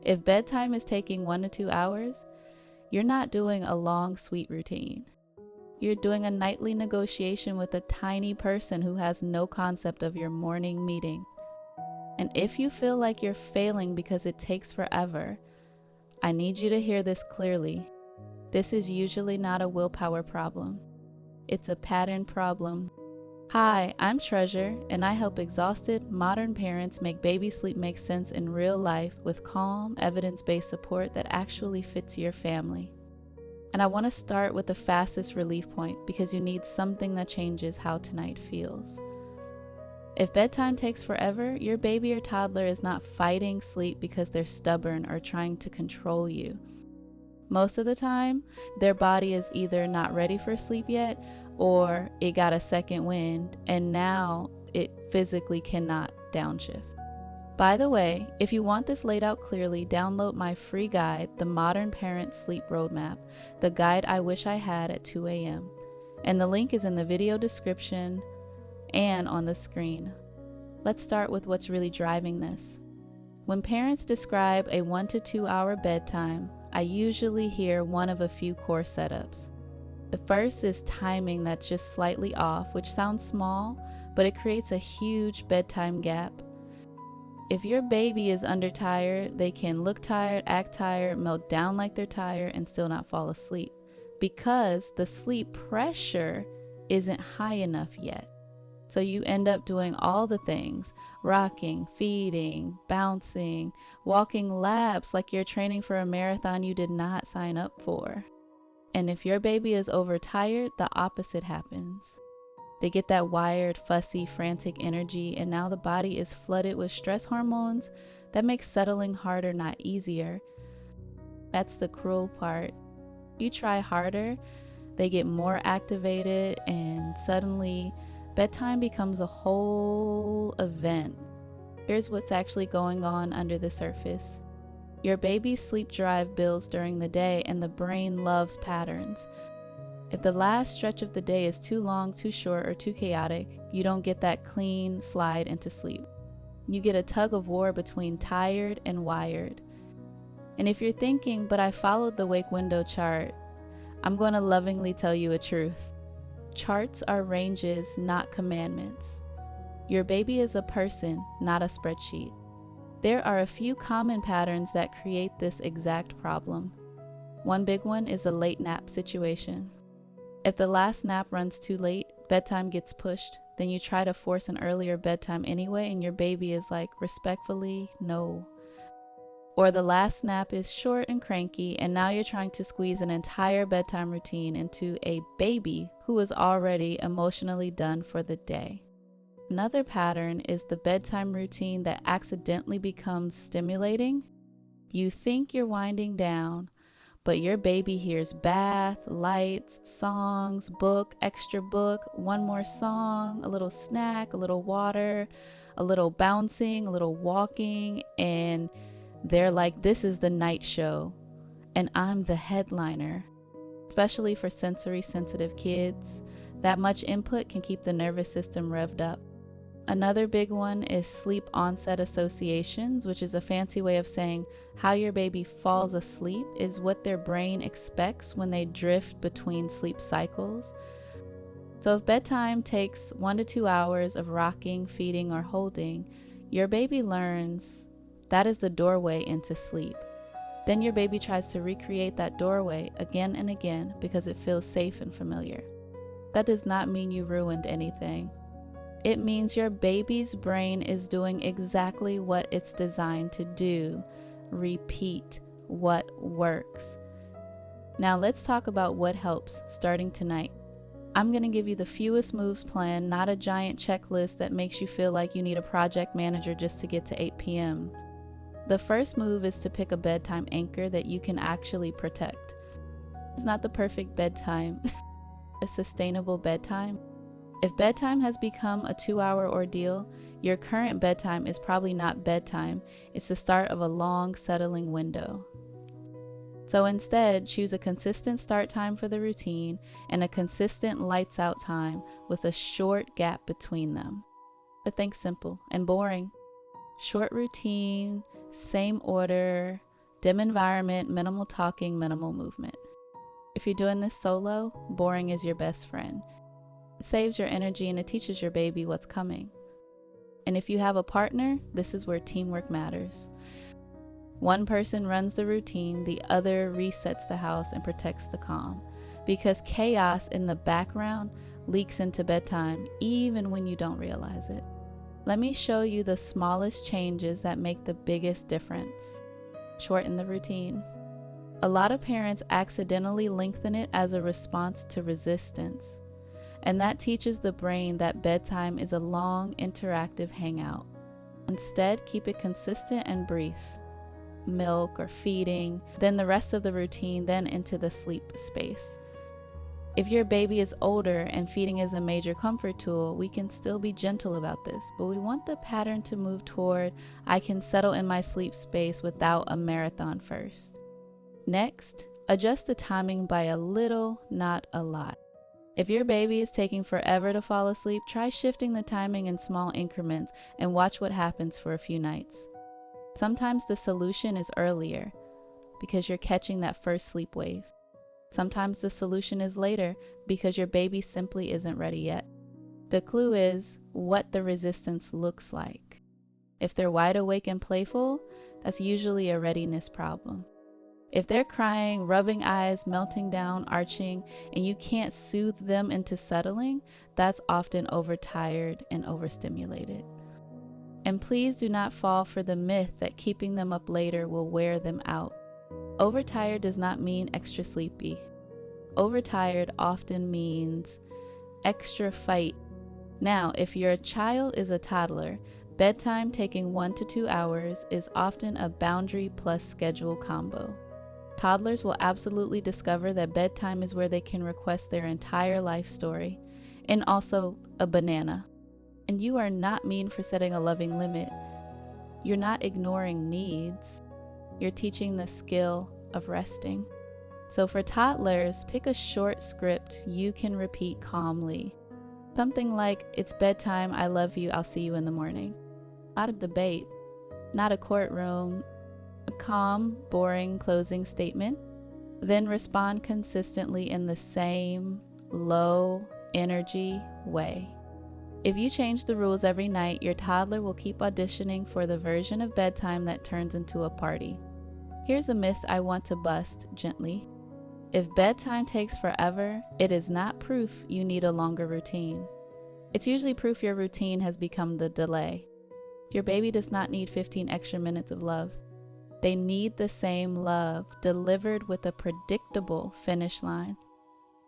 If bedtime is taking 1 to 2 hours, you're not doing a long, sweet routine. You're doing a nightly negotiation with a tiny person who has no concept of your morning meeting. And if you feel like you're failing because it takes forever, I need you to hear this clearly. This is usually not a willpower problem. It's a pattern problem. Hi, I'm Treasure, and I help exhausted, modern parents make baby sleep make sense in real life with calm, evidence-based support that actually fits your family. And I want to start with the fastest relief point because you need something that changes how tonight feels. If bedtime takes forever, your baby or toddler is not fighting sleep because they're stubborn or trying to control you. Most of the time, their body is either not ready for sleep yet, or it got a second wind and now it physically cannot downshift. By the way, if you want this laid out clearly, download my free guide, The Modern Parent Sleep Roadmap, the guide I wish I had at 2 a.m. And the link is in the video description and on the screen. Let's start with what's really driving this. When parents describe a 1 to 2 hour bedtime, I usually hear one of a few core setups. The first is timing that's just slightly off, which sounds small, but it creates a huge bedtime gap. If your baby is undertired, they can look tired, act tired, melt down like they're tired, and still not fall asleep because the sleep pressure isn't high enough yet. So you end up doing all the things, rocking, feeding, bouncing, walking laps like you're training for a marathon you did not sign up for. And if your baby is overtired, the opposite happens. They get that wired, fussy, frantic energy, and now the body is flooded with stress hormones that makes settling harder, not easier. That's the cruel part. You try harder, they get more activated, and suddenly bedtime becomes a whole event. Here's what's actually going on under the surface. Your baby's sleep drive builds during the day, and the brain loves patterns. If the last stretch of the day is too long, too short, or too chaotic, you don't get that clean slide into sleep. You get a tug of war between tired and wired. And if you're thinking, but I followed the wake window chart, I'm going to lovingly tell you a truth. Charts are ranges, not commandments. Your baby is a person, not a spreadsheet. There are a few common patterns that create this exact problem. One big one is a late nap situation. If the last nap runs too late, bedtime gets pushed, then you try to force an earlier bedtime anyway, and your baby is like, respectfully, no. Or the last nap is short and cranky, and now you're trying to squeeze an entire bedtime routine into a baby who is already emotionally done for the day. Another pattern is the bedtime routine that accidentally becomes stimulating. You think you're winding down, but your baby hears bath, lights, songs, book, extra book, one more song, a little snack, a little water, a little bouncing, a little walking, and they're like, this is the night show, and I'm the headliner. Especially for sensory sensitive kids, that much input can keep the nervous system revved up. Another big one is sleep onset associations, which is a fancy way of saying how your baby falls asleep is what their brain expects when they drift between sleep cycles. So if bedtime takes 1 to 2 hours of rocking, feeding, or holding, your baby learns that is the doorway into sleep. Then your baby tries to recreate that doorway again and again because it feels safe and familiar. That does not mean you ruined anything. It means your baby's brain is doing exactly what it's designed to do. Repeat what works. Now let's talk about what helps starting tonight. I'm going to give you the fewest moves plan, not a giant checklist that makes you feel like you need a project manager just to get to 8 p.m. The first move is to pick a bedtime anchor that you can actually protect. It's not the perfect bedtime, a sustainable bedtime. If bedtime has become a 2-hour ordeal, your current bedtime is probably not bedtime. It's the start of a long settling window. So instead, choose a consistent start time for the routine and a consistent lights out time with a short gap between them. But think simple and boring. Short routine, same order, Dim environment, minimal talking, minimal movement. If you're doing this solo, boring is your best friend. It saves your energy and it teaches your baby what's coming. And if you have a partner, this is where teamwork matters. One person runs the routine, the other resets the house and protects the calm. Because chaos in the background leaks into bedtime even when you don't realize it. Let me show you the smallest changes that make the biggest difference. Shorten the routine. A lot of parents accidentally lengthen it as a response to resistance. And that teaches the brain that bedtime is a long, interactive hangout. Instead, keep it consistent and brief. Milk or feeding, then the rest of the routine, then into the sleep space. If your baby is older and feeding is a major comfort tool, we can still be gentle about this, but we want the pattern to move toward I can settle in my sleep space without a marathon first. Next, adjust the timing by a little, not a lot. If your baby is taking forever to fall asleep, try shifting the timing in small increments and watch what happens for a few nights. Sometimes the solution is earlier because you're catching that first sleep wave. Sometimes the solution is later because your baby simply isn't ready yet. The clue is what the resistance looks like. If they're wide awake and playful, that's usually a readiness problem. If they're crying, rubbing eyes, melting down, arching, and you can't soothe them into settling, that's often overtired and overstimulated. And please do not fall for the myth that keeping them up later will wear them out. Overtired does not mean extra sleepy. Overtired often means extra fight. Now, if your child is a toddler, bedtime taking 1 to 2 hours is often a boundary plus schedule combo. Toddlers will absolutely discover that bedtime is where they can request their entire life story, and also a banana. And you are not mean for setting a loving limit. You're not ignoring needs. You're teaching the skill of resting. So for toddlers, pick a short script you can repeat calmly. Something like, it's bedtime, I love you, I'll see you in the morning. Not a debate, not a courtroom, a calm, boring closing statement. Then respond consistently in the same low energy way. If you change the rules every night, your toddler will keep auditioning for the version of bedtime that turns into a party. Here's a myth I want to bust gently. If bedtime takes forever, it is not proof you need a longer routine. It's usually proof your routine has become the delay. Your baby does not need 15 extra minutes of love. They need the same love delivered with a predictable finish line.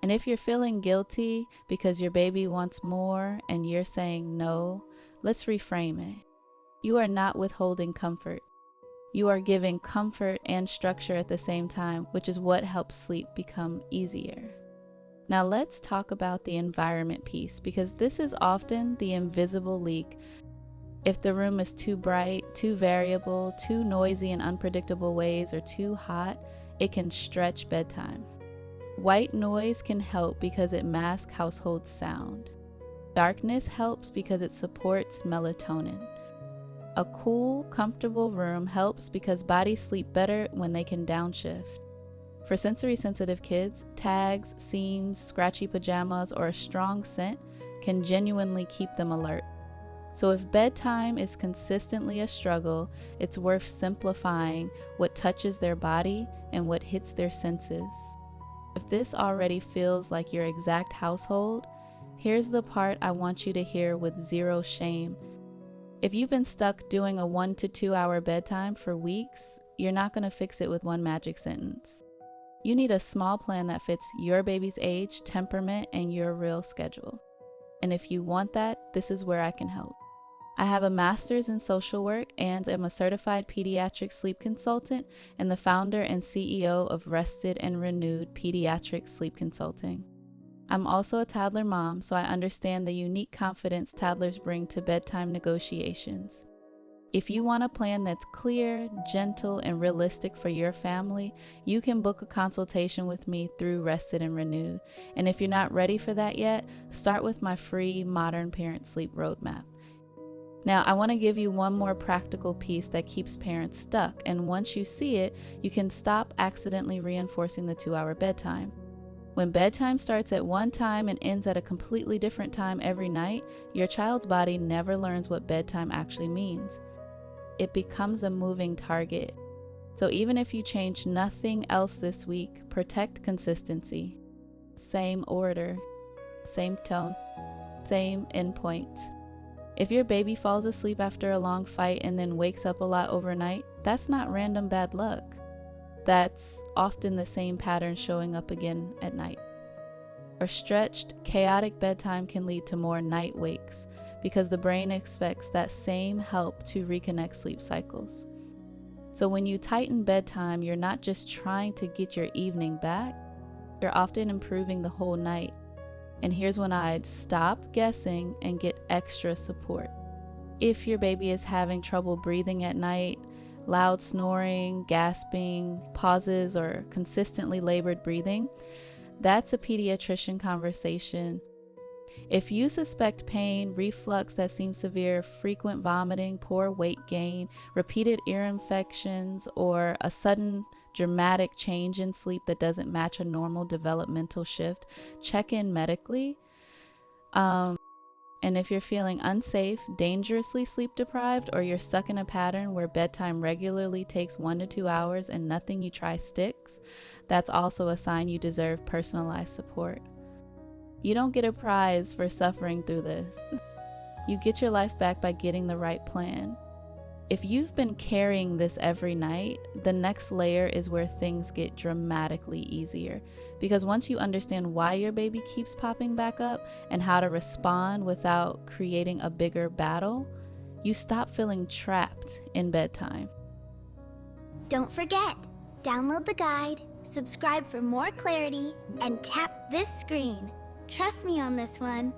And if you're feeling guilty because your baby wants more and you're saying no, let's reframe it. You are not withholding comfort. You are giving comfort and structure at the same time, which is what helps sleep become easier. Now let's talk about the environment piece, because this is often the invisible leak. If the room is too bright, too variable, too noisy in unpredictable ways, or too hot, it can stretch bedtime. White noise can help because it masks household sound. Darkness helps because it supports melatonin. A cool, comfortable room helps because bodies sleep better when they can downshift. For sensory sensitive kids, tags, seams, scratchy pajamas, or a strong scent can genuinely keep them alert. So if bedtime is consistently a struggle, it's worth simplifying what touches their body and what hits their senses. If this already feels like your exact household, here's the part I want you to hear with zero shame. If you've been stuck doing a 1 to 2 hour bedtime for weeks, you're not going to fix it with one magic sentence. You need a small plan that fits your baby's age, temperament, and your real schedule. And if you want that, this is where I can help. I have a master's in social work and am a certified pediatric sleep consultant and the founder and CEO of Rested and Renewed Pediatric Sleep Consulting. I'm also a toddler mom, so I understand the unique confidence toddlers bring to bedtime negotiations. If you want a plan that's clear, gentle, and realistic for your family, you can book a consultation with me through Rested and Renewed. And if you're not ready for that yet, start with my free Modern Parent Sleep Roadmap. Now, I want to give you one more practical piece that keeps parents stuck, and once you see it, you can stop accidentally reinforcing the 2-hour bedtime. When bedtime starts at one time and ends at a completely different time every night, your child's body never learns what bedtime actually means. It becomes a moving target. So even if you change nothing else this week, protect consistency. Same order, same tone, same endpoint. If your baby falls asleep after a long fight and then wakes up a lot overnight, that's not random bad luck. That's often the same pattern showing up again at night. Or stretched, chaotic bedtime can lead to more night wakes because the brain expects that same help to reconnect sleep cycles. So when you tighten bedtime, you're not just trying to get your evening back, you're often improving the whole night. And here's when I'd stop guessing and get extra support. If your baby is having trouble breathing at night, loud snoring, gasping, pauses, or consistently labored breathing, that's a pediatrician conversation. If you suspect pain, reflux that seems severe, frequent vomiting, poor weight gain, repeated ear infections, or a sudden dramatic change in sleep that doesn't match a normal developmental shift, check in medically. And if you're feeling unsafe, dangerously sleep deprived, or you're stuck in a pattern where bedtime regularly takes 1 to 2 hours and nothing you try sticks, that's also a sign you deserve personalized support. You don't get a prize for suffering through this. You get your life back by getting the right plan. If you've been carrying this every night, the next layer is where things get dramatically easier. Because once you understand why your baby keeps popping back up and how to respond without creating a bigger battle, you stop feeling trapped in bedtime. Don't forget, download the guide, subscribe for more clarity, and tap this screen. Trust me on this one.